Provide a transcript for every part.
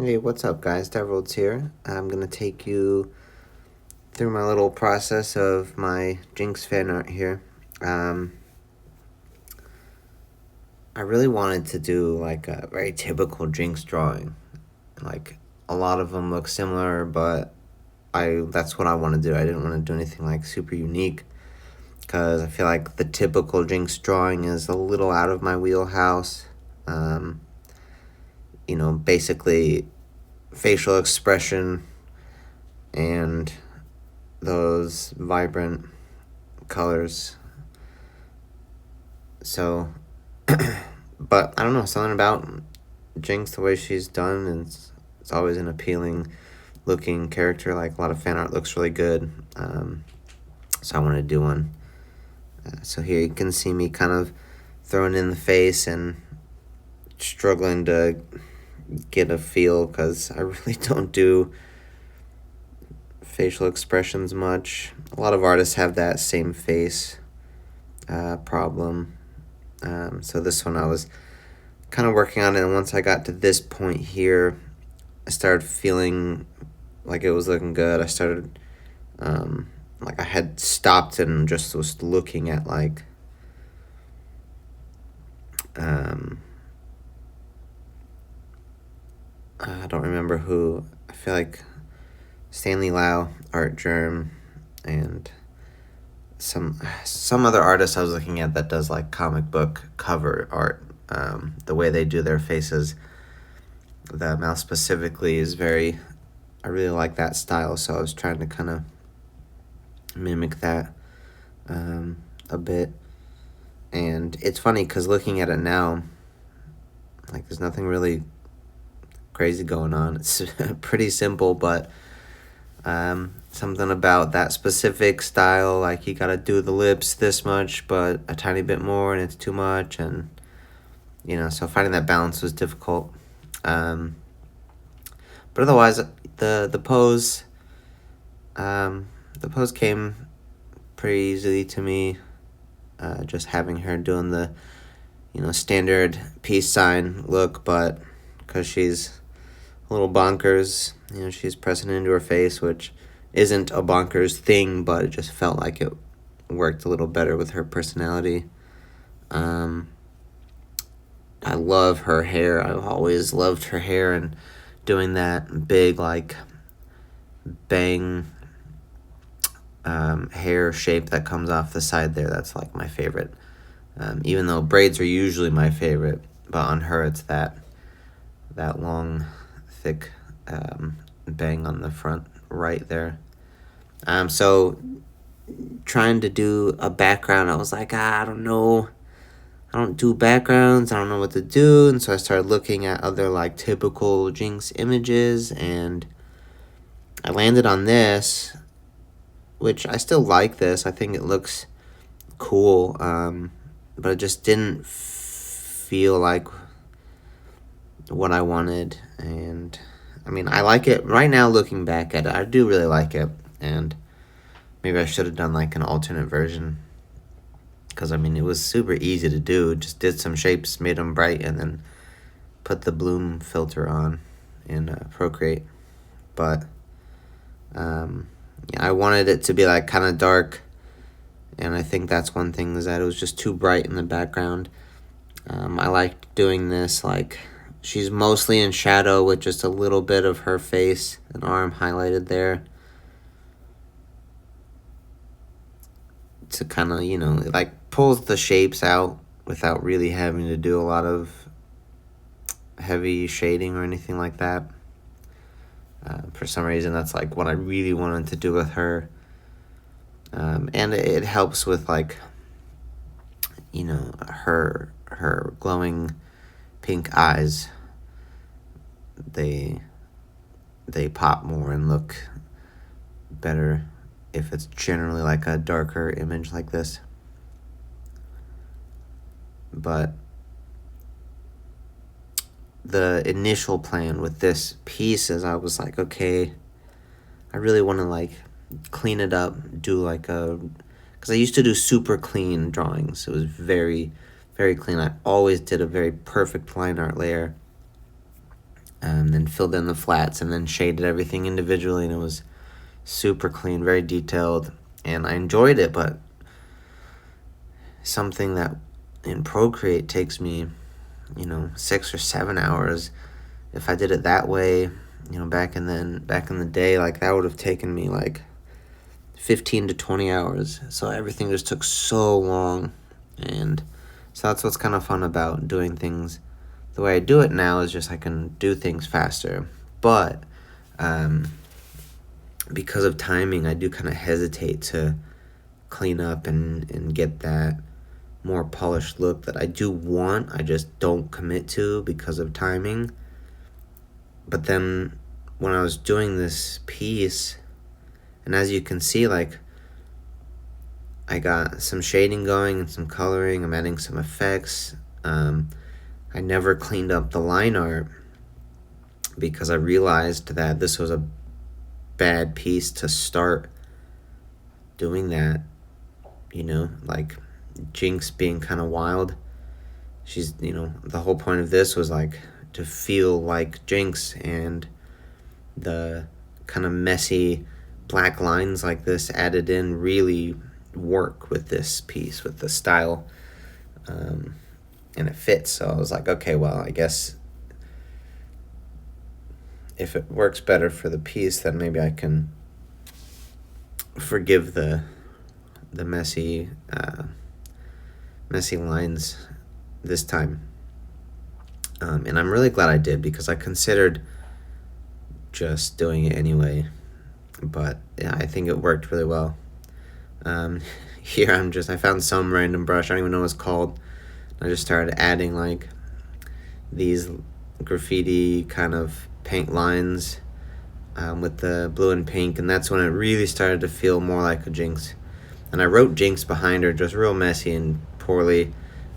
Hey, what's up, guys? Devil's here. I'm gonna take you through my little process of my Jinx fan art here. Um, I really wanted to do like a very typical Jinx drawing. Like a lot of them look similar, but that's what I want to do. I didn't want to do anything like super unique because I feel like the typical Jinx drawing is a little out of my wheelhouse. Um, basically facial expression and those vibrant colors. So, but I don't know, something about Jinx, the way she's done, and it's always an appealing looking character. Like a lot of fan art looks really good. So I want to do one. So here you can see me kind of throwing in the face and struggling to get a feel because I really don't do facial expressions much. A lot of artists have that same face problem. So this one I was kind of working on it, and once I got to this point here, I started feeling like it was looking good. I started, like I had stopped and just was looking at like, I don't remember who. I feel like Stanley Lau, Art Germ, and some other artist I was looking at that does like comic book cover art. The way they do their faces, the mouth specifically is very. I really like that style, so I was trying to kind of mimic that a bit. And it's funny because looking at it now, like there's nothing really crazy going on. It's pretty simple, but something about that specific style, like you gotta do the lips this much, but a tiny bit more, and it's too much, and so finding that balance was difficult. But otherwise, the pose, the pose came pretty easily to me. Just having her doing the, standard peace sign look, but because she's a little bonkers, she's pressing into her face, which isn't a bonkers thing, but it just felt like it worked a little better with her personality. I love her hair. I've always loved her hair, and doing that big, like, bang hair shape that comes off the side there, that's like my favorite. Even though braids are usually my favorite, but on her it's that long, thick bang on the front right there. So trying to do a background, I was like, I don't know. I don't do backgrounds. I don't know what to do. And so I started looking at other like typical Jinx images, and I landed on this, which I still like this. I think it looks cool, but it just didn't feel like what I wanted. And I mean, I like it right now looking back at it. I do really like it, and maybe I should have done like an alternate version, because I mean, it was super easy to do. Just did some shapes, made them bright, and then put the bloom filter on in Procreate. But yeah, I wanted it to be like kind of dark, and I think that's one thing, is that it was just too bright in the background. I liked doing this, like she's mostly in shadow with just a little bit of her face and arm highlighted there, to kind of, like pulls the shapes out without really having to do a lot of heavy shading or anything like that. For some reason, that's like what I really wanted to do with her. And it helps with like, her glowing pink eyes. They pop more and look better if it's generally like a darker image like this. But the initial plan with this piece is, I was like, okay, I really want to like clean it up, do like because I used to do super clean drawings. It was very, very clean. I always did a very perfect line art layer. then filled in the flats, and then shaded everything individually, and it was super clean, very detailed, and I enjoyed it. But something that in Procreate takes me, 6 or 7 hours, if I did it that way, back in the day, like, that would have taken me like 15 to 20 hours. So everything just took so long. And so that's what's kind of fun about doing things the way I do it now, is just I can do things faster. But because of timing, I do kind of hesitate to clean up and get that more polished look that I do want. I just don't commit to because of timing. But then when I was doing this piece, and as you can see, like, I got some shading going and some coloring. I'm adding some effects. I never cleaned up the line art because I realized that this was a bad piece to start doing that. Like, Jinx being kind of wild. She's, the whole point of this was like to feel like Jinx, and the kind of messy black lines like this added in really work with this piece, with the style, and it fits. So I was like, okay, well, I guess if it works better for the piece, then maybe I can forgive the messy lines this time. And I'm really glad I did, because I considered just doing it anyway. But yeah, I think it worked really well. Here I found some random brush, I don't even know what it's called. I just started adding like these graffiti kind of paint lines with the blue and pink, and that's when it really started to feel more like a Jinx. And I wrote Jinx behind her, just real messy and poorly.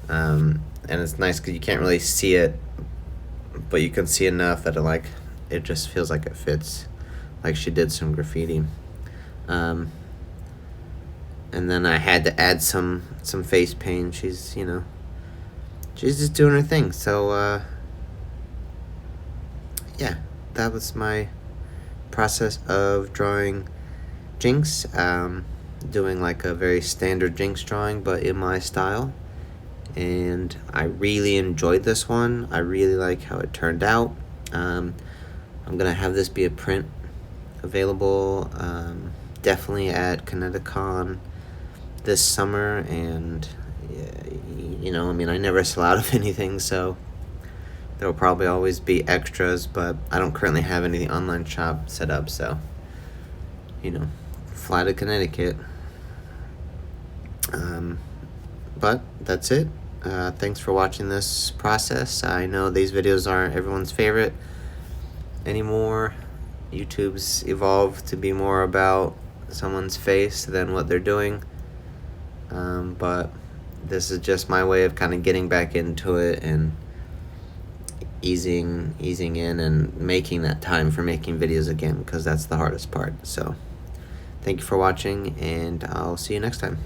And it's nice because you can't really see it, but you can see enough that it just feels like it fits, like she did some graffiti. And then I had to add some face paint. She's just doing her thing. So yeah, that was my process of drawing Jinx. Doing like a very standard Jinx drawing, but in my style. And I really enjoyed this one. I really like how it turned out. I'm gonna have this be a print available, definitely at Connecticon this summer. And I never sell out of anything, so there will probably always be extras, but I don't currently have any online shop set up, so fly to Connecticut. But that's it. Thanks for watching this process. I know these videos aren't everyone's favorite anymore. YouTube's evolved to be more about someone's face than what they're doing. But this is just my way of kind of getting back into it and easing in and making that time for making videos again, because that's the hardest part. So thank you for watching, and I'll see you next time.